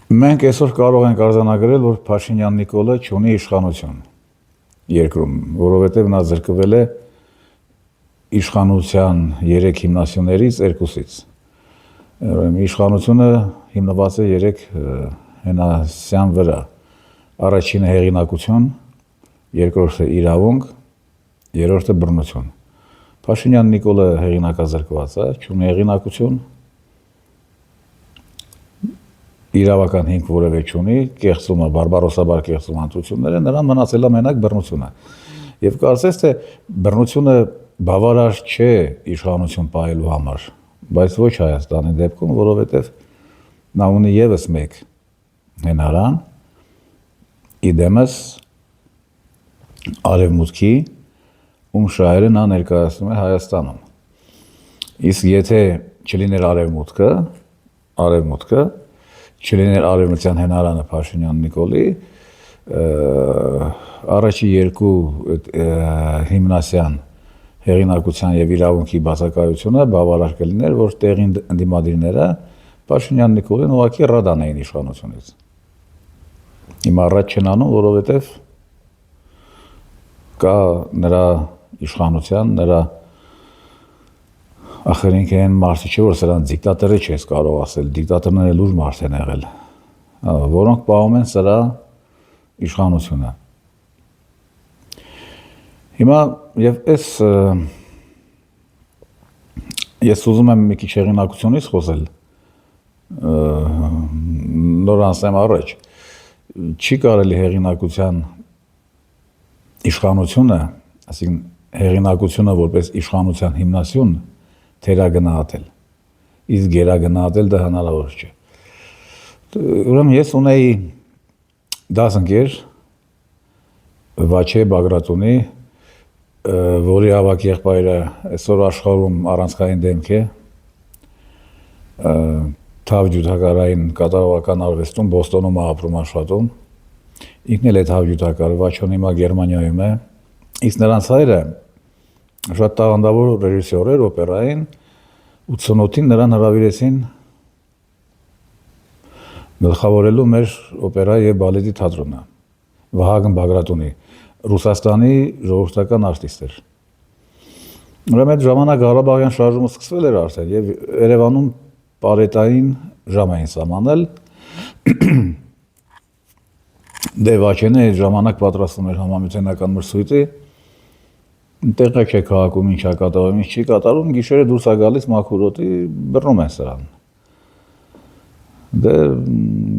Մենք այսօր կարող ենք արձանագրել, որ Փաշինյան Նիկոլը չունի իշխանություն երկրում, որովհետև նա զրկվել է իշխանության 3 հիմնասյուներից 2-ից։ Իշխանությունը հիմնված է 3 հենասյան վրա։ Առաջինը հեղինակություն, երկրորդը իրավունք, երրորդը բռնություն։ Փաշինյան Նիկոլը հեղինակազրկված է, չունի հեղինակություն, իրավական հիմք որևէ չունի, կեղծում է, բարբարոսաբար կեղծում ընտրությունները, նրան մնացել է մենակ բռնությունը։ Եվ կարծես թե բռնությունը բավարար չէ իշխանություն պահելու համար, բայց ոչ Հայաստանի դեպքում, որովհետև նա ունի ևս մեկ հենարան, իդեմս արևմուտքի, ում շահերը նա ներկայացնում է Հայաստանում։ Իսկ եթե չլիներ արևմուտքը, չլիներ արևմտյան հենարանը Փաշինյան Նիկոլի, առաջի 2 հիմնասյան հեղինակության եւ իրավունքի բացակայությունը բավարար կլիներ, որ տեղին ընդդիմադիրները Փաշինյան Նիկոլին ուղղակի ռադանային իշխանությունից։ Հիմա առաջ չեն անում, որովհետեւ կա նրա իշխանության, նրա ախր ինքը այն մարդը չէ, որ սրան դիկտատորը չես կարող ասել, դիկտատորները լուրջ մարդ են եղել, որոնք պահում են սրա իշխանությունը։ Հիմա եւ ես ուզում եմ մի քիչ հեղինակությունից խոսել, նոր անցնեմ առաջ, չի կարելի հեղինակության իշխանությունը, այսինքն հեղինակությունը որպես իշխանության հիմնասյուն թերագնահատել, իսկ գերագնահատել դա հնարավոր չէ։ Ուրեմն ես ունեի դասընկեր Վաչե Բագրատունի, որի ավագ եղբայրը այսօր աշխարհում առանցքային դեմք է, թավ ջութակարային կատարողական արվեստում Բոստոնում ապրում աշխատում, ինքն էլ է թավ ջութակար, Վաչոն հիմա Գերմանիայում է, իսկ նրանց հայրը շատ տաղանդավոր ռեժիսոր էր օպերային, 88-ին նրան հրավիրեցին գլխավորելու մեր օպերա եւ բալետի թատրոնը, Վահագն Բագրատունի, Ռուսաստանի ժողովրդական արտիստ էր։ Ուրեմն այդ ժամանակ Ղարաբաղյան շարժումը սկսվել էր արդեն եւ Երևանում պարետային ժամ էին սահմանել։ Դե Վաչենը այդ ժամանակ պատրաստվում էր համամիութենական մրցույթի, տեղակ չէ քաղաքում ինչա կատարում, ինչ չի կատարում, գիշերը դուրս է գալիս մաքուր օդի, բռնում են սրան։ Դե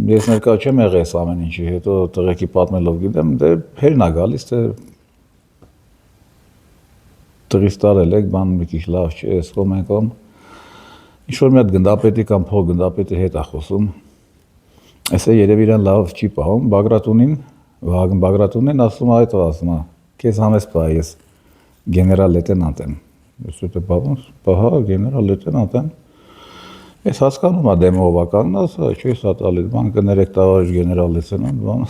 ես ներկա չեմ եղել այս ամեն ինչի, հետո տղեկի պատմելով գիտեմ, դե հերն է գալիս, թե տղիս տարել եք, բան մի քիչ լավ չէ, այս կողմ այն կողմ։ Ինչ-որ մի հատ գնդապետի կամ փող գնդապետի հետ է խոսում, այսը երևի իրան լավ չի պահում, Բագրատունին, Վահագն Բագրատունին ասում է, այդ ասում է, քեզ համես պահ, ես գեներալ լեյտենանտ եմ, ես ուտե բաբոս, պահա, գեներալ լեյտենանտ եմ, ես հասկանում է դեմովական, ասա, չէ սատալի, բան կներեք տավարիչ գեներալ լեյտենանտ, բան,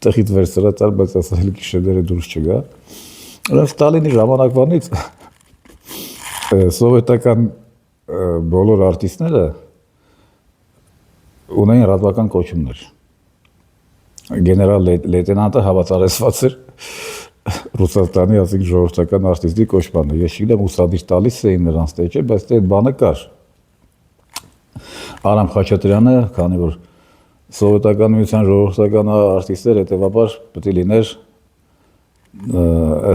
տղիդ վերսրացար, բայց ասա հելի շեդերը դուրս չգա, ուրեմն Ստալինի ժամանակվանից սովետական բոլոր արտիստները ունեին ռազմական կոչումներ, գեներալ լեյտենանտը հավասարեցված էր Ռուսաստանի ասիկ ժողովրդական արտիստի կոչմանը, ես չգիտեմ ուսադիր տալիս էին նրանց թե չէ, բայց այդ բանը կար։ Արամ Խաչատրյանը, քանի որ սովետական միության ժողովրդական արտիստեր, հետևաբար պետք է լիներ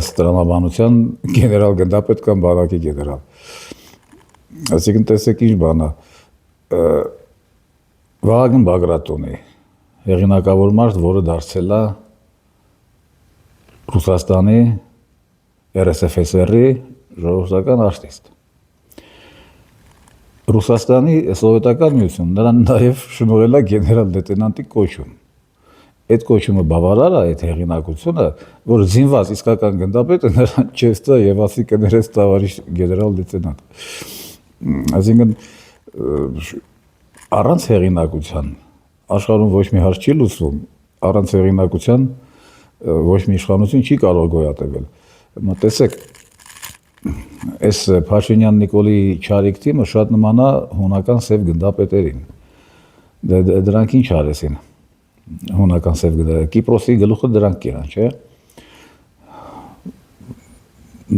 ըստ տրամաբանության գեներալ գնդապետ կամ բանակի գեներալ։ Այսինքն տեսեք ինչ բան է։ Վահագն Բագրատունի հեղինակավոր մարդ, որը դարձել է Ռուսաստանի RSFSR-ի ժողովրդական արտիստ։ Ռուսաստանի սովետական միություն նրան նաև շնորհել է գեներալ լեյտենանտի կոչում։ Այդ կոչումը բավարար է, այդ հեղինակությունը, որ զինված իսկական գնդապետը նրան չեստա եւ ասի կներես տավարիչ գեներալ լեյտենանտ։ Այսինքն առանց հեղինակության աշխարհում ոչ մի հարց չի լուծվում, առանց հեղինակության ոչ մի իշխանություն չի կարող գոյատևել։ Տեսեք, այս Փաշինյան Նիկոլի չարիք թիմը շատ նման է հունական սև գնդապետերին։ Դրանք ինչ արեցին հունական սև գդակը, Կիպրոսի գլուխը դրանք կերան, չէ։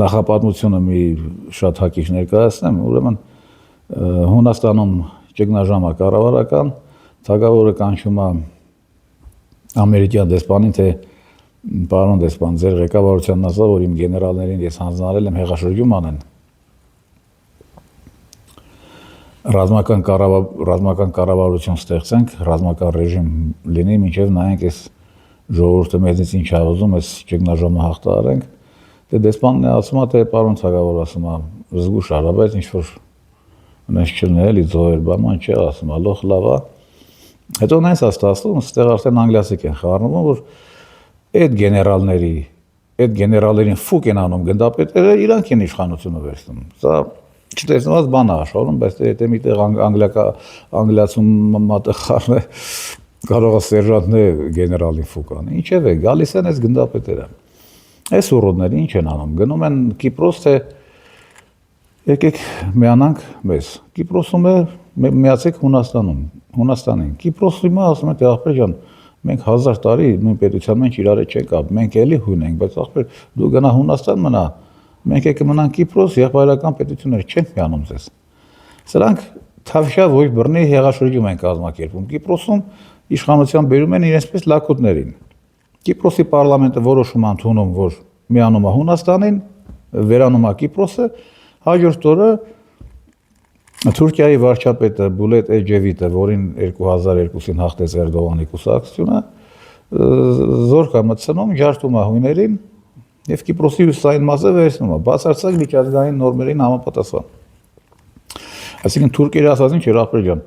Նախապատմությունը մի շատ հակիչ ներկայացնեմ, ուրեմն Հունաստանում ճգնաժամ է կառավարական, թագավորը կանչում է ամերիկյան դեսպանին, թե պարոն դեսպան, ձեր ղեկավարությանն ասա, որ իմ գեներալներին ես հանձնարարել եմ հեղաշրջում անեն։ Ռազմական կառավարություն ստեղծենք, ռազմական ռեժիմ լինի, մինչև նայենք այս ժողովուրդը մեզնից ինչ է ուզում, այս ճգնաժամը հաղթահարենք։ Դե դեսպանն է ասում, թե պարոն թագավոր, ասում է, զգուշ արա, բայց ինչ որ նես չլներ, էլի ձողեր բաման չէ, ասում է, լոխ լավ է։ Հետո նայես աստացում, ստեղ արդեն անգլիացիք են խառնվում, որ այդ գեներալներին ֆուկ են անում գնդապետերը, իրանք են իշխանությունը վերցնում։ Սա չտեսնված բան է աշխարհում, բայց եթե միտեղ անգլիացում մատը խառնե, կարող է սերժանտներ գեներալին ֆուկ անի։ Ինչև է, գալիս են այս գնդապետերը։ Այս ուռոդները ինչ են անում, գնում են Կիպրոս, թե եկեք միանանք մեզ։ Կիպրոսում է միացեք Հունաստանին։ Կիպրոսի հիմա ասում են, թե ախպեր ջան, մենք 1000 տարի նույն պետության մեջ իրար չենք ապրել, մենք էլի հույն ենք, բայց ախպեր դու գնա Հունաստան մնա, մենք եկե մնանք Կիպրոս, եղբայրական պետություններ չենք միանում ձեզ։ Սրանք թավշյա ոչ բռնի հեղաշրջում են կազմակերպում։ Կիպրոսում իշխանության բերում են իրենցպես լաքուդներին։ Կիպրոսի պարլամենտը որոշում ընդունում, որ միանում է Հունաստանին, վերանում է Կիպրոսը, հաջորդ օրը Թուրքիայի վարչապետը Բուլետ Էջևիտը, որին 2002-ին հաղթեց Էրդողանի կուսակցությունը, զորք է մտցնում, ջարդում է հույներին եւ Կիպրոսի հյուսիսային մասը վերցնում է, բացարձակ միջազգային նորմերին համապատասխան։ Այսինքն թուրքերը ասած ինչ էր, ախպեր ջան,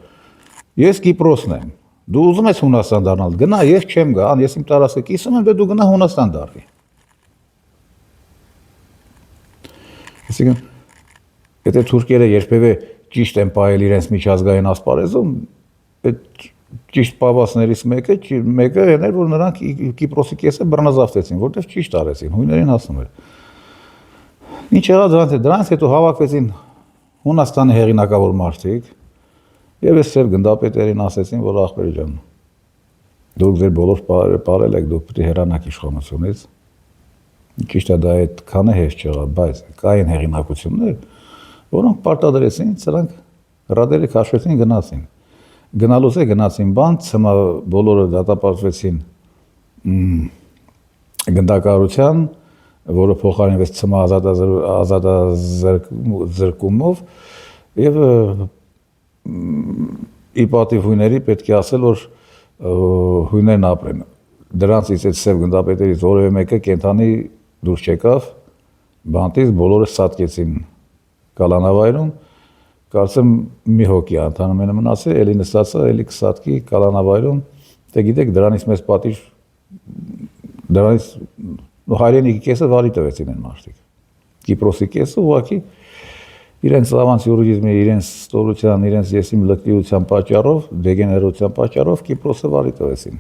ես Կիպրոսն եմ, դու ուզում ես Հունաստան դառնալ, գնա, ես չեմ գա, ես իմ տարածքը կիսում եմ, դու գնա Հունաստան դառնի։ Այսինքն եթե թուրքերը երբևէ ճիշտ են պահել իրենց միջազգային ասպարեզում, այդ ճիշտ պահվածներից մեկը էր, որ նրանք Կիպրոսի կեսը բռնազավթեցին, որտեղ ճիշտ արեցին, հույներին հասնում էր։ Ինչ եղավ դրանից հետո հավաքվեցին Հունաստանի հեղինակավոր մարդիկ եւ այս ծեր գնդապետերին ասեցին, որ ախպեր ջան, դուք ձեր բոլոր պարել եք, դուք պետք է հեռանաք իշխանությունից։ Ճիշտ է, դա այդքան է հեշտ չեղավ, բայց կային հեղինակություններ, որոնք պարտադրեցին, սրանք ռադերը քաշվեցին, գնացին։ Գնալուց է գնացին բան, ցմա բոլորը դատապարտվեցին գնդակահարության, որը փոխարինվեց ցմա ազատազրկումով եւ ի պատիվ հույների պետք է ասել, որ հույներն ապրեն։ Դրանցից այդ սև գնդապետերից որևէ մեկը կենթանի դուրս չեկավ, բանտից բոլորը սատկեցին կալանավայրում, կարծեմ մի հոգի ընդհանրապես մնացել, էլի նստածը, էլի կսատկի կալանավայրում, դե գիտեք, դրանից մեծ պատիժ, դրանից հայրենիքի կեսը վարի տվեցին են մարդիկ։ Կիպրոսի կեսը ուղղակի իրենց ավանցյուրիզմի, իրենց ստորության, իրենց եսիմ լկտիության պատճառով, դեգեներացիան պատճառով Կիպրոսը վարի տվեցին։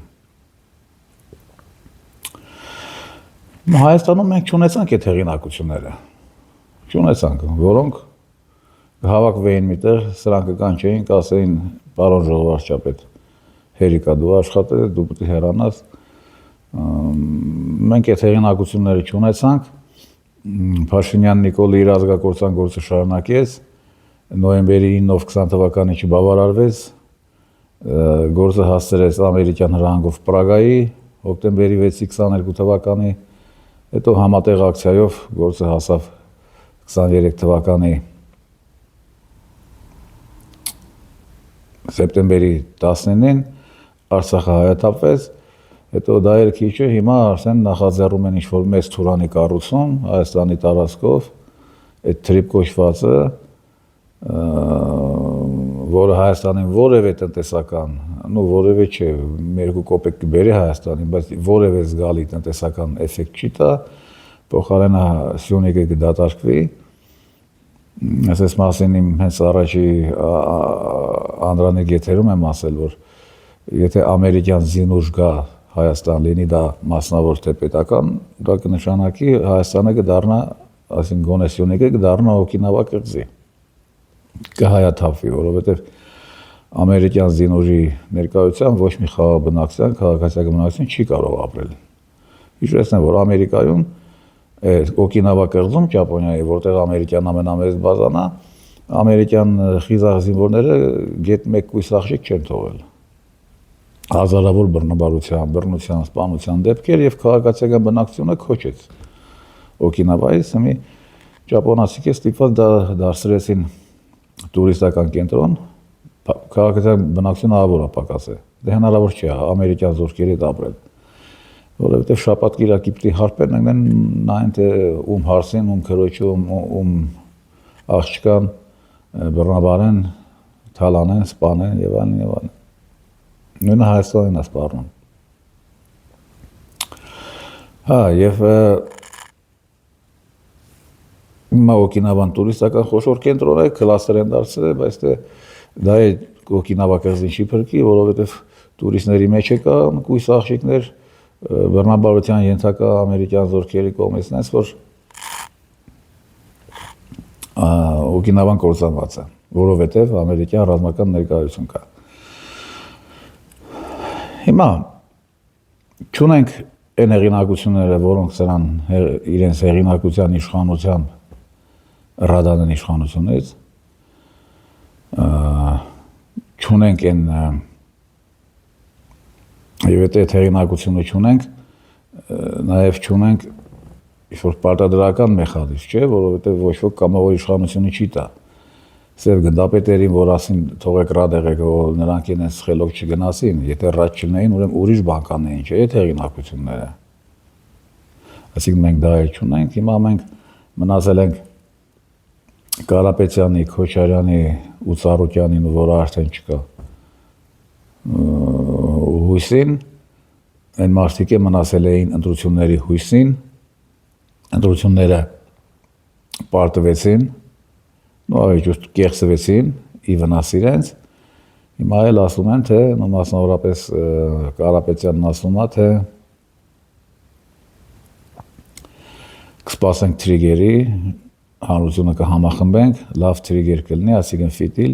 Հայաստանում մենք չունեցանք այդ հեղինակությունները, չունեցանք, որոնք հավաքվեին միտեղ, սրանք կանչեին, կասեին, պարոն ժողովարդչապետ, հերիկա դու աշխատել ես, դու պետք է հեռանաս։ Մենք այդ հեղինակությունները չունեցանք, Փաշինյան Նիկոլը իր ազգակործան գործը շարունակեց, նոյեմբերի 9-ով 20 թվականին չբավարարվեց, գործը հասցրեց ամերիկյան հրահանգով Պրագայի, հոկտեմբերի 6-ի 22 թվականի, հետո համատեղ ակցիայով գործը հասավ 23 թվականի սեպտեմբերի 19-ին Արցախը հայաթափվեց, հետո դա էր քիչը, հիմա արդեն նախաձեռնում են ինչ-որ մեծ թուրանի կառուցում Հայաստանի տարածքով, այդ թրիպ կոչվածը, որը Հայաստանին որևէ տնտեսական, որևէ չէ, մի երկու կոպեկ կբերի Հայաստանին, բայց որևէ զգալի տնտեսական էֆեկտ չի տա, փոխարենը Սյունիքը կդատարկվի։ Այս մասին իմ հենց առաջի անդրանիկ եթերում եմ ասել, որ եթե ամերիկյան զինուժ գա Հայաստան լինի դա մասնավոր թե պետական, դա կնշանակի Հայաստանը կդառնա, այսինքն գոնե Սյունիքը կդառնա Օկինավա կղզի, կհայաթափվի, որովհետև ամերիկյան զինուժի ներկայությամբ ոչ մի խաղաղ բնակչության, քաղաքացիական բնակչություն չի կարող ապրել։ Հիշեցնեմ, որ Ամերիկայում Օկինավա կղզում Ճապոնիայի, որտեղ ամերիկյան ամենամեծ բազան է, ամերիկյան խիզախ զինվորները գետ մեկ կույս աղջիկ չեն թողել։ Հազարավոր բռնության, սպանության դեպքեր եւ քաղաքացիական բնակչությունը քոչեց։ Օկինավայից մի ճապոնացիք ստիպված դարձրեցին տուրիստական կենտրոն, քաղաքացիական բնակչությունը ավորա պակաս է։ Դե հնարավոր չի ամերիկյան զորքերի հետ ապրել։ Որովհետև շաբաթ կիրակի պիտի հարբեն ընկնեն նայն թե ում հարսին, ում քրոջը, ում աղջկան բռնաբարեն, թալանեն, սպանեն եւ այլն եւ այլն։ Նույնը Հայաստանին է սպառնում։ Հա, եւ Օկինավան տուրիստական խոշոր կենտրոն է, կլաստեր են դարձել, բայց դա է Օկինավա կղզին չի փրկի, որովհետև տուրիստների մեջ է կա կույս աղջիկներ բռնաբարության ենթակա ամերիկյան զորքերի կողմից, այնպես որ Օկինավան կործանված է, որովհետև ամերիկյան ռազմական ներկայություն կա։ Հիմա չունենք այն հեղինակությունները, որոնք սրան իրենց հեղինակության իշխանությամբ ռադանեն իշխանությունից, չունենք այն եւ այդ հեղինակությունը չունենք, նաեւ չունենք ինչ-որ պարտադրական մեխանիզմ, չէ, որովհետեւ ոչ ոք կամավոր իշխանությունը չի տա։ Սև գնդապետերին, որ ասին թողեք ռադ եղեք, որ նրանք իրենց խելոք չգնասին, եթե ռադ չունեին, ուրեմն ուրիշ բան կանեին, չէ, այդ հեղինակությունները։ Այսինքն մենք դա էլ չունենք, հիմա մենք մնացել ենք Կարապետյանի, Քոչարյանի ու Ծառուկյանին, որը արդեն չկա, հույսին, այն մարդիկ մնացել էին ընտրությունների հույսին, ընտրությունները պարտվեցին, նույնիսկ կեղծվեցին ի վնաս իրենց, հիմա էլ ասում են, թե մասնավորապես Կարապետյանն ասում է, թե կսպասենք թրիգերի, հանրությունը կհամախմբենք, լավ թրիգեր կլինի, այսինքն ֆիտիլ,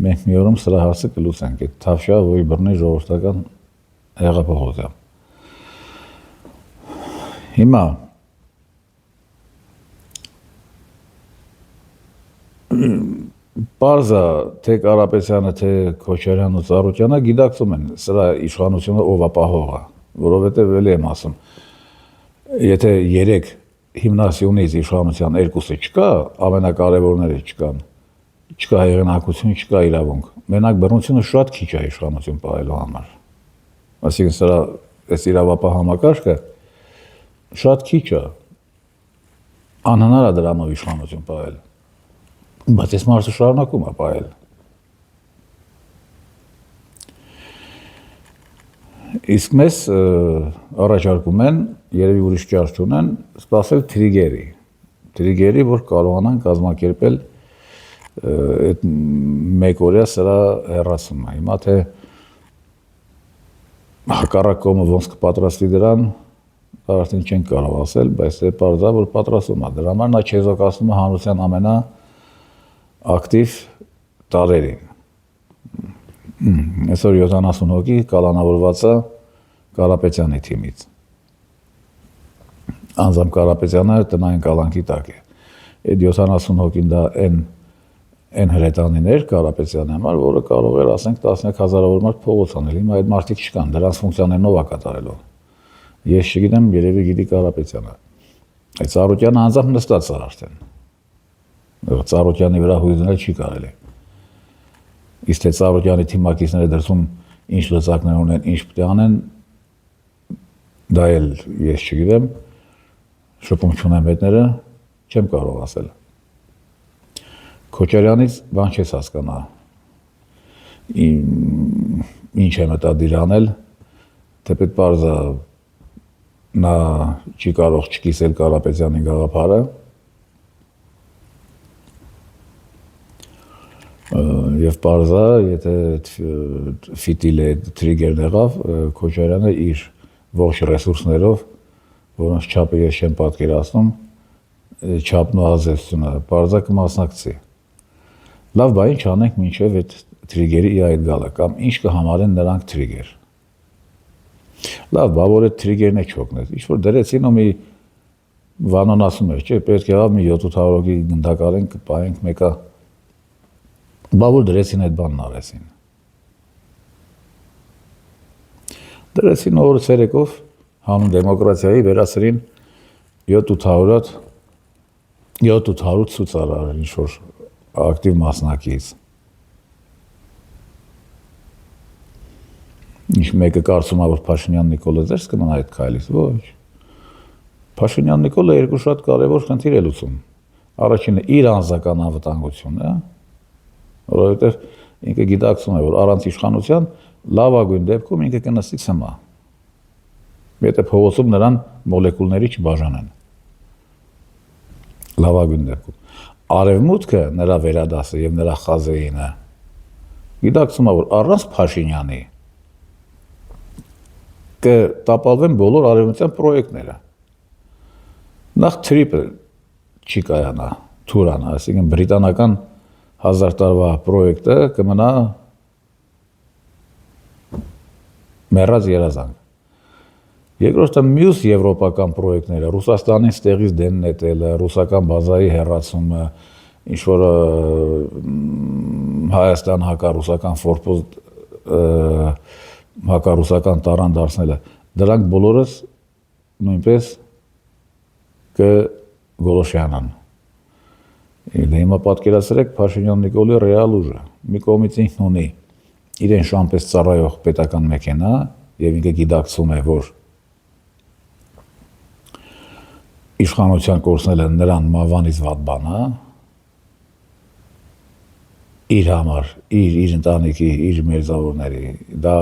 մենք մի օրում սրա հարցը կլուծենք, այդ թավշյա ովի բռնի ժողովրդական հեղափոխությամբ։ Հիմա պարզա թե Կարապետյանը, թե Քոչարյանն ու Ծառուկյանը գիտակցում են սրա իշխանությունը ով ապահովա, որովհետև էլի եմ ասում, եթե 3 հիմնասյունից իշխանության 2-ը չկա, ամենակարևորները չկան, չկա հեղինակություն, չկա իրավունք, մենակ բռնությունը շատ քիչ է իշխանություն պահելու համար։ Այսինքն սրա այս իրավապահ համակարգը շատ քիչ է, անհնար է դրանով իշխանություն պահել, բայց այս մարդը շարունակում է պահել։ Իսկ մեզ առաջարկում են, երևի ուրիշ ճար չունեն, սպասել թրիգերի, որ կարողանան կազմակերպել այդ մեկօրյա սրա հեռացումը։ Հիմա թե հակառակ կողմը ոնց կպատրաստի դրան, արդեն չենք կարող ասել, բայց է պարզա, որ պատրաստում է։ Դրա համար նա չեզոքացնում է հանրության ամենաակտիվ տարերին։ Այսօր 70 հոգի կալանավորված է Կարապետյանի թիմից։ Անձամբ Կարապետյանը տնային կալանքի տակ է։ Այդ 70 հոգին դա այն հրետանիներ Կարապետյանի համար, որը կարող էր, ասենք, 10,000 մարդ փողոց անել։ Հիմա այդ մարդիկ չկան, դրանց ֆունկցիաներն ով է կատարելու։ Ես չգիտեմ, երևի գիտի Կարապետյանը։ Այդ Ծառուկյանը անձամբ նստած է արդեն։ Ծառուկյանի վրա հույս դնել չի կարելի։ Իսկ թե Ծառուկյանի թիմակիցները դրսում ինչ լծակներ ունեն, ինչ պետք է անեն, դա էլ ես չգիտեմ, շփում չունեմ հետները, չեմ կարող ասել։ Քոչարյանից բան չես հասկանա, ինչ է մտադիր անել, թեպետ պարզա նա չի կարող չկիսել Կարապետյանի գաղափարը, եւ պարզա, եթե ֆիտիլը թրիգերն եղավ, Քոչարյանը իր ողջ ռեսուրսներով, որոնց չափը ես չեմ պատկերացնում, չափն ու ազդեցությունը, պարզա կմասնակցի։ Լավ, բա ինչ անենք մինչև այդ թրիգերի այդ գալը կամ ինչ կհամարեն նրանք թրիգեր։ Լավ, բա որ այդ թրիգերն է չօգնեց։ Ինչ որ դրեցին ու մի Վանոն ասում էր, չէ, պետք է մի 700-ի գնդակարենք, կպայենք մեկը։ Բա որ դրեցին այդ բանն արեցին։ Դրեցին օրը ցերեկով հանուն դեմոկրատիայի վերացրին 700 ցուցարար ինչ որ ակտիվ մասնակից։ Ինչ մեկը կարծում է, որ Փաշինյան Նիկոլը դերս կմնա այդ քայլից, ոչ։ Փաշինյան Նիկոլը երկու շատ կարևոր խնդիր է լուծում։ Առաջինը իր անձնական անվտանգությունն է, որովհետև ինքը գիտակցում է, որ առանց իշխանության լավագույն դեպքում ինքը կնստի ցմա։ Եթե փողոցում նրան մոլեկուլների չբաժանեն։ Լավագույն դեպքում։ Արևմուտքը նրա վերադասը եւ նրա խազեինը գիտակցում է, որ առանց Փաշինյանի կտապալվեն բոլոր արևմտյան պրոյեկտները։ Նախ թրիպը չի կայանա, թուրանա, այսինքն բրիտանական 1000 տարվա պրոյեկտը կմնա մեռած երազանք։ Երկրորդը մյուս եվրոպական պրոյեկտները, Ռուսաստանին ստեղից դեն նետելը, ռուսական բազայի հեռացումը, ինչ որ Հայաստան հակառուսական ֆորպոզ հակառուսական տարան դարձնելը, դրանք բոլորս նույնպես կգոլոշյանան։ Դե հիմա պատկերացրեք Փաշինյան Նիկոլի ռեալ ուժը։ Մի կողմից ինքն ունի իրեն շամպես ծառայող պետական մեքենա եւ ինքը գիտակցում է, որ իշխանության կորցնելը նրան մավանից վատ բան է, իր համար, իր ընտանիքի, իր մերձավորների, դա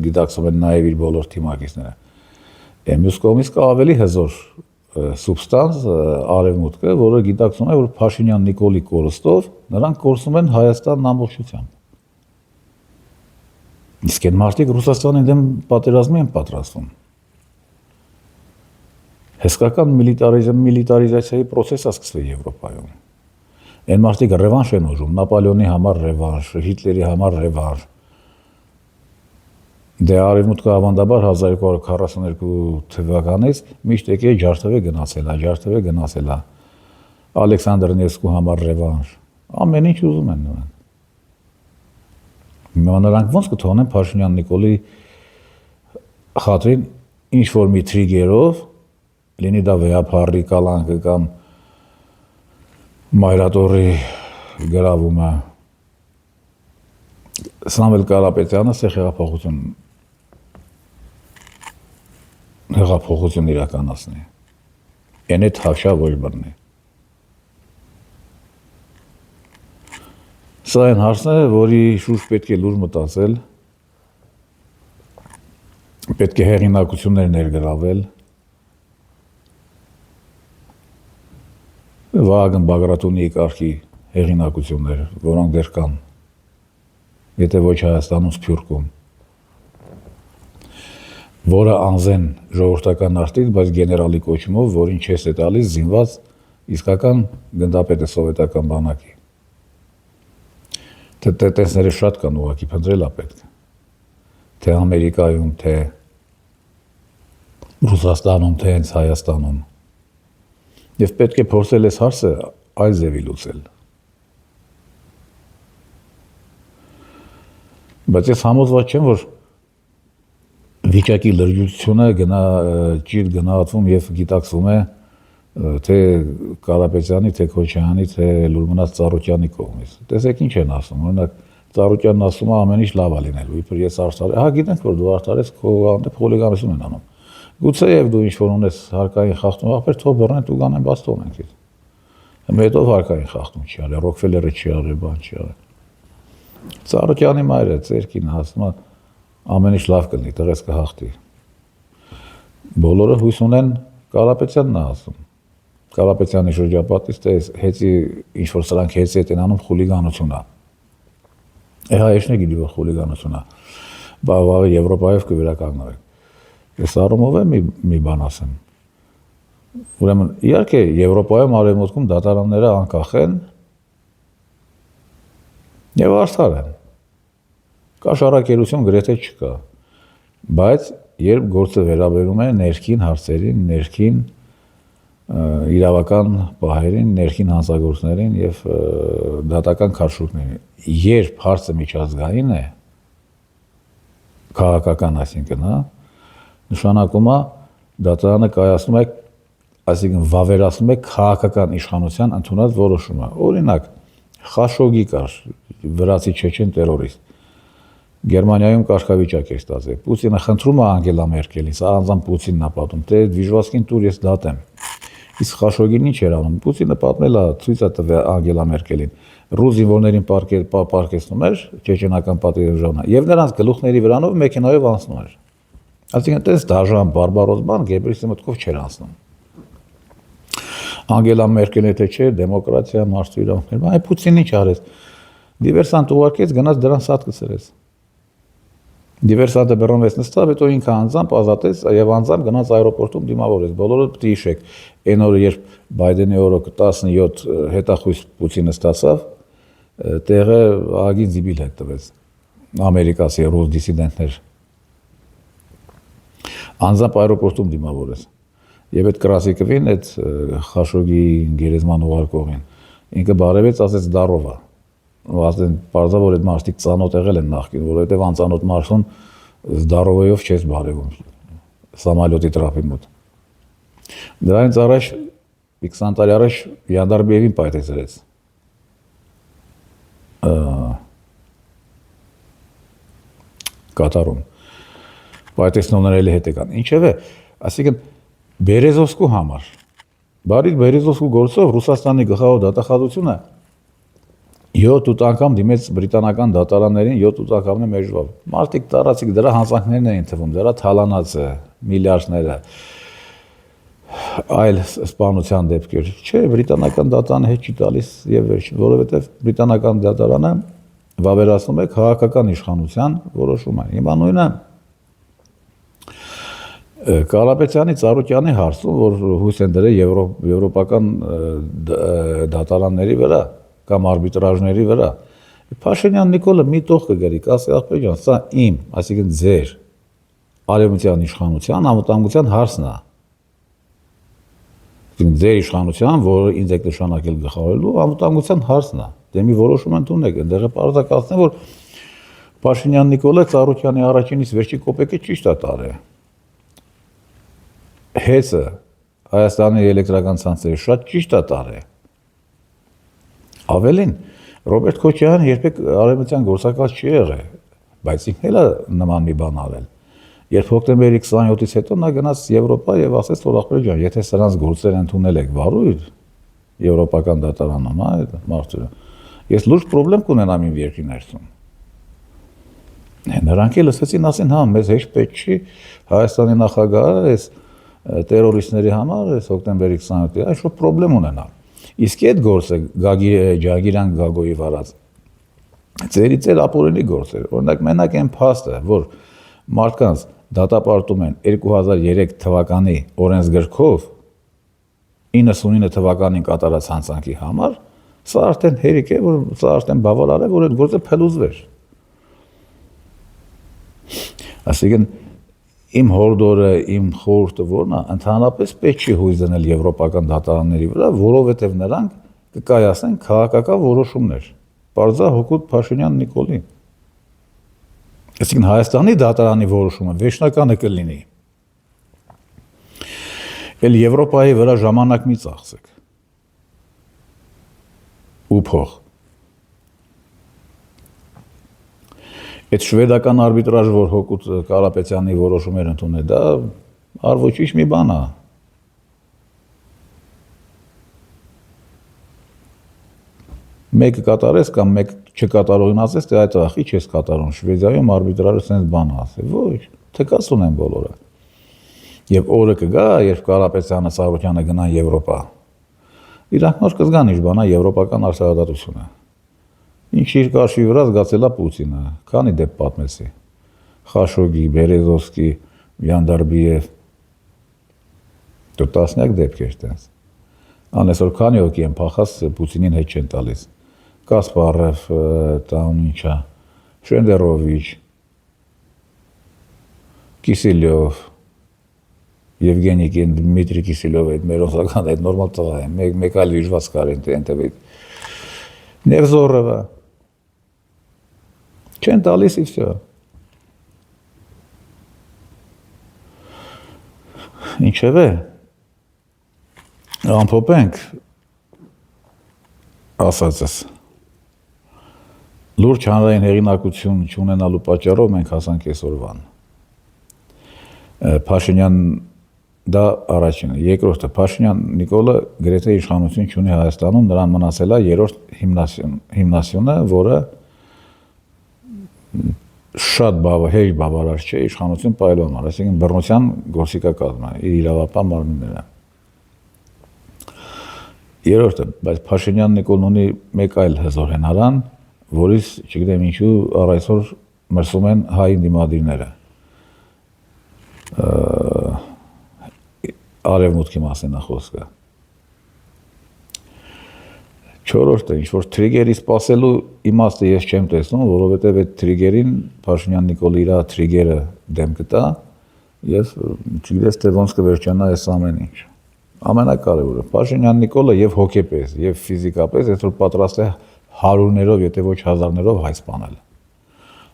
գիտակցում են նաեւ իր բոլոր թիմակիցները։ Մյուս կողմից կա ավելի հզոր սուբստանս արևմուտքը, որը գիտակցում է, որ Փաշինյան Նիկոլի կորստով նրանք կորցնում են Հայաստանն ամբողջությամբ։ Իսկ այդ մարդիկ Ռուսաստանի դեմ պատերազմի են պատրաստվում։ Հսկական միլիտարիզացիայի պրոցես է սկսվել Եվրոպայում։ Այն մարդիկ ռևանշ են ուզում, Նապոլեոնի համար ռևանշ, Հիտլերի համար ռևանշ։ Դե արևմուտքը ավանդաբար 1242 թվականից միշտ եկե ջարդավե գնացել է, Ալեքսանդր Նևսկու համար ռևանշ, ամեն ինչ ուզում են նրանք։ Նրանք ոնց կթողնեն Փաշինյան Նիկոլի խաթրին ինչ որ մի թրիգերով, լինի դա վեհափառի կալանքը կամ Մայրատորի գրավումը, Սամվել Կարապետյանը սեղ հեղափոխություն իրականացնի։ Այն է թավշա ոչ բռնի։ Սա այն հարցն է, որի շուրջ պետք է լուր մտածել, պետք է հեղինակություններ ներգրավել, Վահագն Բագրատունիի կարգի հեղինակություններ, որոնք դեռ կան, եթե ոչ Հայաստանում, Սփյուռքում, որը անզեն ժողովրդական արտից, բայց գեներալի կոչումով, որին չես է տալիս զինված իսկական գնդապետ է սովետական բանակի։ Տեսները շատ կան ուղղակի, փնտրել է պետք։ Թե Ամերիկայում, թե Ռուսաստանում, թե հենց Հայաստանում։ Եվ պետք է փորձել այս հարցը այլ ձևի լուծել։ Բայց ես համոզված չեմ, որ վիճակի լրջությունը ճիշտ գնահատվում եւ գիտակցվում է թե Կարապետյանի, թե Քոչարյանի, թե Լուրմնաց Ծառուկյանի կողմից։ Տեսեք ինչ են ասում, օրինակ Ծառուկյանն ասում է ամեն ինչ լավ է լինելու, իբր ես արդար։ Հա գիտենք, որ դու արդարես քո հանդեպ խոլիգանություն են անում։ Գուցեև դու ինչ որ ունես հարկային խախտում, ախպեր թող բռնեն ու գանեն բաց թողնեն քեզ։ Հետո հարկային խախտում չի արել, Ռոքֆելերը չի արել, բան չի արել։ Ծառուկյանի մայրը ծերքին ասում է ամեն ինչ լավ կլինի, տղես կհաղթի։ Բոլորը հույս ունեն Կարապետյանն է ասում։ Կարապետյանի շրջապատից թե հեծի ինչ որ սրանք հեծի հետ են անում խուլիգանություն է։ Հայերն գիտի որ խուլիգանություն է։ Բավարար Եվրոպայով կվերականգնվի։ Ես առումով եմ մի բան ասեմ։ Ուրեմն իհարկե Եվրոպայում արևմուտքում դատարանները անկախ են եւ արդար են։ Կաշառակերություն գրեթե չկա, բայց երբ գործը վերաբերում է ներքին հարցերին, ներքին իրավական պահերին, ներքին հանցագործներին եւ դատական քարշուկներին, երբ հարցը միջազգային է, քաղաքական, այսինքն, նշանակում է դատարանը կայացնում է, այսինքն վավերացնում է քաղաքական իշխանության ընդունած որոշումը։ Օրինակ, Խաշոգի կար, վրացի չեչեն տերորիստ։ Գերմանիայում կարգավիճակ էր ստացել։ Պուտինը խնդրում է Անգելա Մերկելին, սա անձամբ Պուտինն է պատում, թե դժվարին տուր ես դատեմ։ Իսկ Խաշոգին ինչ էր անում։ Պուտինը պատմել է, ցույց է տվել Անգելա Մերկելին։ Ռուս զինվորներին պարկեցնում էր չեչենական պատերազմը եւ նրանց գլուխների վրանով մեքենայով անցնում էր։ Այսինքն, տես դաժան բարբարոս բան Գեբրիելսի մտքով չէր անցնում։ Անգելա Մերկելը թե չէ, դեմոկրատիա, մարդու իրավունքներ, այ Պուտինն ինչ արեց։ Դիվերսանտ ուղարկեց, գնաց դրան սատ գցրեց։ Դիվերսանտը բռնվեց նստավ, հետո ինքը անձամբ ազատեց եւ անձամբ գնաց аэроպորտում դիմավորեց։ Բոլորը պետք է հիշեք, այն օրը երբ Բայդենի օրը 17 հետախույզ Պուտինը ստացավ, տեղը ագին զիբիլ հետ տվեց։ Ամերիկացի ռուս դիսիդենտներ անձամբ аэроպորտում դիմավորեց։ Եվ այդ կրասիկովին, այդ Խաշոգի գերեզման ուղարկողին, ինքը բարևեց, ասեց դարովա։ Ասեն բարձա որ այդ մարդիկ ծանոթ եղել են նախկին, որովհետև անծանոթ մարդուն զդարովեով չես բարևում սամալյոտի տրափի մոտ։ Դրանից առաջ 20 տարի առաջ Յանդարբիևին պայթեցրեց։ Կատարում։ Պայթեցնողները էլի հետ եկան։ Ինչևէ, այսինքն Բերեզովսկու համար, բարի Բերեզովսկու գործով Ռուսաստանի գլխավոր դատախազությունը 7-8 անգամ դիմեց բրիտանական դատարաններին, 7-8 անգամն է մեժվավ։ Մարդիկ տարածիկ դրա հանցանքներն էին թվում, դրա թալանացը, միլիարդները, այլ սպանության դեպքեր։ Չէ, բրիտանական դատարանը հետ չի տալիս եւ վերջին, որովհետեւ բրիտանական դատարանը վավերացնում է քաղաքական իշխանության որոշումը։ Հիմա նույնը Կարապետյանի Ծառուկյանի հարցում, որ հույս են դրել եվրոպական դատարանների վրա կամ արբիտրաժների վրա, Փաշինյան Նիկոլը մի տող կգրի, կասի ախպեր ջան, սա իմ, այսինքն ձեր արևմտյան իշխանության անվտանգության հարցն է։ Ձեր իշխանության, որը ինձ եք նշանակել գլխավորելու, անվտանգության հարցն է։ Դե մի որոշում ընդունեք, այնտեղ է պարզակացնեմ, որ Փաշինյան Նիկոլը Ծառուկյանի առաջինից վերջի կոպեկը ճիշտ է տարել։ Հեսը Հայաստանի էլեկտրական ցանցերը շատ ճիշտ է տարել։ Ավելին, Ռոբերտ Քոչարյանը երբեք արևմտյան գործակալ չի եղել, բայց ինքն էլ է նման մի բան արել։ Երբ հոկտեմբերի 27-ից հետո նա գնաց Եվրոպա եւ ասեց, որ ախպեր ջան, եթե սրանց գործեր ընդունել եք վարույր եվրոպական դատարանում, այդ մարդը, ես լուրջ խնդրեմ կունենամ իմ երկրի ներսում։ Նրանք էլ ասեցին, ասեն, հա, մեզ հեշտ պետք չի Հայաստանի նախագահը այս տերորիստների համար, այս հոկտեմբերի 27-ի, այլ շո խնդրեմ ունենա։ Իսկ այդ գործը Ջագիրյան Գագոյի վարած ծերից էլ ապօրինի գործ էր։ Օրինակ մենակ այն փաստը, որ մարդկանց դատապարտում են 2003 թվականի օրենսգրքով 99 թվականին կատարած հանցանքի համար, սա արդեն հերիք է, որ սա արդեն բավարար է, որ այդ գործը փելուզվեր։ Այսինքն իմ հորդորը, իմ խորհուրդը որն է, ընդհանրապես պետք չի հույս դնել եվրոպական դատարանների վրա, որովհետև նրանք կկայացնեն քաղաքական որոշումներ։ Պարզա հօգուտ Փաշինյան Նիկոլի։ Այսինքն Հայաստանի դատարանի որոշումը վերջնականը կլինի։ Էլ Եվրոպայի վրա ժամանակ մի ծախսեք։ Ու փող։ Այդ շվեդական արբիտրաժ, որ հօգուտ Կարապետյանի որոշումներ ընդունել, դա արվոճիչ մի բան է։ Մեկը կատարես կամ մեկ չկատարողին ասես, թե այդ ախի չես կատարում, Շվեդիայում արբիտրաժը սենց բան ասել, ոչ, թեկած ունեն բոլորը։ Եվ օրը կգա, երբ Կարապետյանը, Ծառուկյանը գնան Եվրոպա, իրանք նոր կզգան ինչ բան է եվրոպական արդարադատությունը։ Ինչ իր կաշվի վրա զգացել է Պուտինը, քանի դեպք պատմեցի, Խաշոգի, Բերեզովսկի, Յանդարբիև, դու տասնյակ դեպքեր տենց։ Անեսօր քանի հոգի են փախած Պուտինին հետ չեն տալիս, Կասպարով, տան ինչա, Շենդերովիչ, Կիսիլյով, Եվգենիկին, Դմիտրի Կիսիլյով այդ մեր օսական այդ նորմալ տղա է, մեկ այլ վիժված կար ենտևիտ, Նևզորովը, չեն տալիս и всё։ Ինչևէ, ամփոփենք ասածս, լուրջ հանրային հեղինակություն չունենալու պատճառով մենք հասանք այսօրվան։ Փաշինյան դա առաջինը, երկրորդը Փաշինյան Նիկոլը գրեթե իշխանություն չունի Հայաստանում, նրան մնացել է երրորդ հիմնասյունը, որը շատ հեշտ բավարար չէ իշխանություն պայլոման, այսինքն բռնության գործիքակազմը, իր իրավապահ մարմինները։ Երրորդը, բայց Փաշինյան Նիկոլն ունի մեկ այլ հզոր հենարան, որից չգիտեմ ինչու առ այսօր մրսում են հայ դիմադիրները։ Արևմուտքի մասին է խոսքը։ Չորրորդը, ինչ-որ թրիգերի սպասելու իմաստը ես չեմ տեսնում, որովհետև այդ թրիգերին Փաշինյան Նիկոլը իր թրիգերը դեմ կտա և չգիտես թե ոնց կվերջանա այս ամեն ինչ։ Ամենակարևորը, Փաշինյան Նիկոլը և հոգեպես, և ֆիզիկապես այսօր պատրաստ է հարյուրներով, եթե ոչ հազարներով հայ սպանել,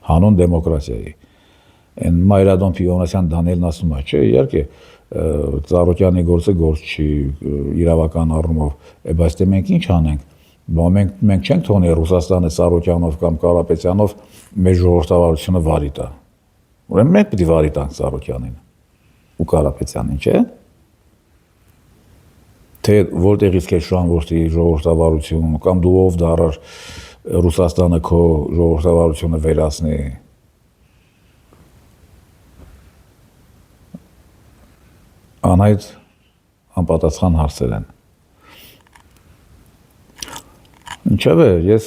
հանուն դեմոկրատիայի։ Այն Մայրադոն Պիոնասյան Դանիելն ասում է, չէ, իհարկե, Ծառուկյանի գործը գործ չի իրավական առումով, բայց դե մենք ինչ անենք, մենք չենք թողնի Ռուսաստանը Ծառուկյանով կամ Կարապետյանով մեր ժողովրդավարությունը վարի տա։ Ուրեմն մենք պետք է վարի տանք Ծառուկյանին ու Կարապետյանին, չէ՞։ Թե որտեղից քեզ շանվորտի ժողովրդավարություն կամ դու ով դառար Ռուսաստանը քո ժողովրդավարությունը վերացնի։ Անհայտ անպատասխան հարցեր են։ Ինչևէ, ես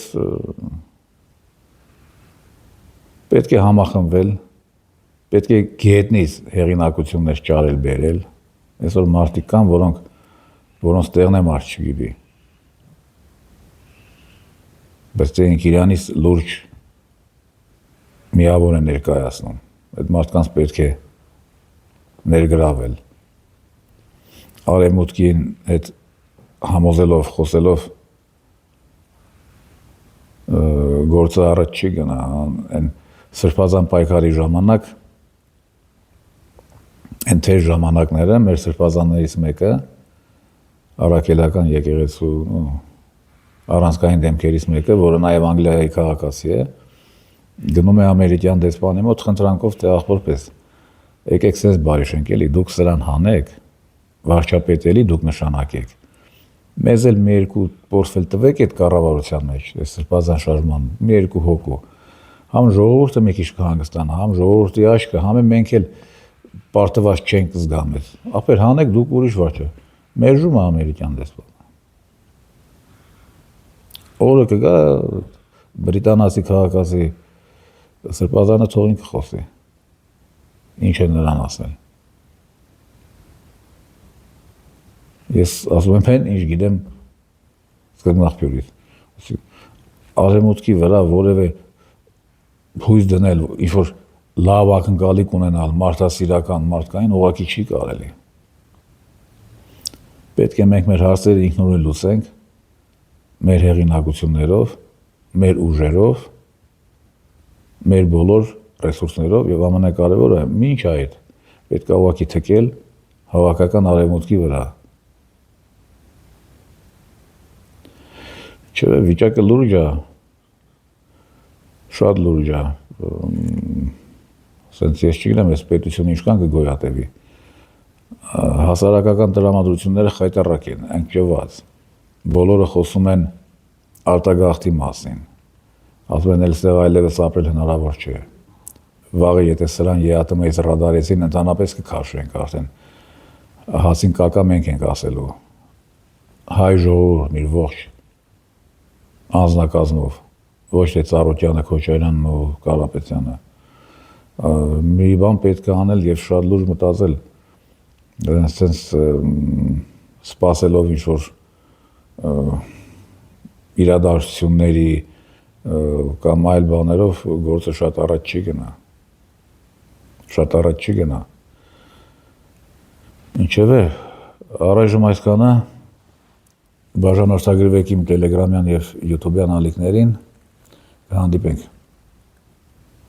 պետք է համախմբվել, պետք է գետնից հեղինակություններ ճարել բերել, այսօր մարդիկ կան, որոնց տեղն է մարդ չգիտի։ Բայց դրանք Իրանից լուրջ միավոր է ներկայացնում, այդ մարդկանց պետք է ներգրավել։ Արևմուտքին հետ համոզելով, խոսելով գործը առաջ չի գնա, այն սրբազան պայքարի ժամանակ, այն թեժ ժամանակները, մեր սրբազաններից մեկը, առաքելական եկեղեցու առանցքային դեմքերից մեկը, որը նաև Անգլիայի քաղաքացի է, գնում է ամերիկյան դեսպանի մոտ խնդրանքով, թե ախպորպես, եկեք սենց բարիշենք էլի, դուք սրան հանեք, վարչապետ էլի դուք նշանակեք, մեզ էլ մի երկու պորտֆել տվեք այդ կառավարության մեջ, այս սրբազան շարժման, մի երկու հոգու, համ ժողովուրդը մի քիչ կհանգստանա, համ ժողովրդի աչքը, համ մենք էլ պարտված չենք զգա մեզ, ապեր հանեք դուք ուրիշ վարչը, մերժում է ամերիկյան դեսպանը։ Օրը կգա բրիտանացի քաղաքացի սրբազանը թողին կխոսի, ինչ է նրան ասել։ Ես ասում եմ են, ինչ գիտեմ սկզբնախպյուրից։ Արևմուտքի վրա որևէ հույս դնել, ինչ-որ լավ ակնկալիք ունենալ, մարդասիրական, մարդկային ուղղակի չի կարելի։ Պետք է մենք մեր հարցերը ինքնուրույն լուծենք, մեր հեղինակություններով, մեր ուժերով, մեր բոլոր ռեսուրսներով և ամենակարևորը մինչ այդ պետք է ուղղակի թքել հավաքական արևմուտքի վրա։ Չէ, վիճակը լուրջ է, շատ լուրջ է, սենց ես չգիտեմ, ես պետությունը ինչքան կգոյատևի, հասարակական տրամադրությունները խայտառակ են, ընկճված, բոլորը խոսում են արտագաղթի մասին, ասում են այստեղ այլևս ապրել հնարավոր չէ, վաղը եթե սրան ԵԱՏՄ-ից ռադարեցին, ընդհանրապես կքաշվենք արդեն, հացին կակա մենք ենք ասելու, հայ ժողովուրդն իր ողջ անձնակազմով, ոչ թե Ծառուկյանը, Քոչարյանն ու Կարապետյանը, մի բան պետք է անել և շատ լուրջ մտածել, սենց սպասելով ինչ-որ իրադարձությունների, կամ այլ բաներով գործը շատ առաջ չի գնա։ Շատ առաջ չի գնա։ Ինչևէ, առայժմ այսքանը, բաժանորդագրվեք իմ տելեգրամյան և յութուբյան ալիքներին, կհանդիպենք։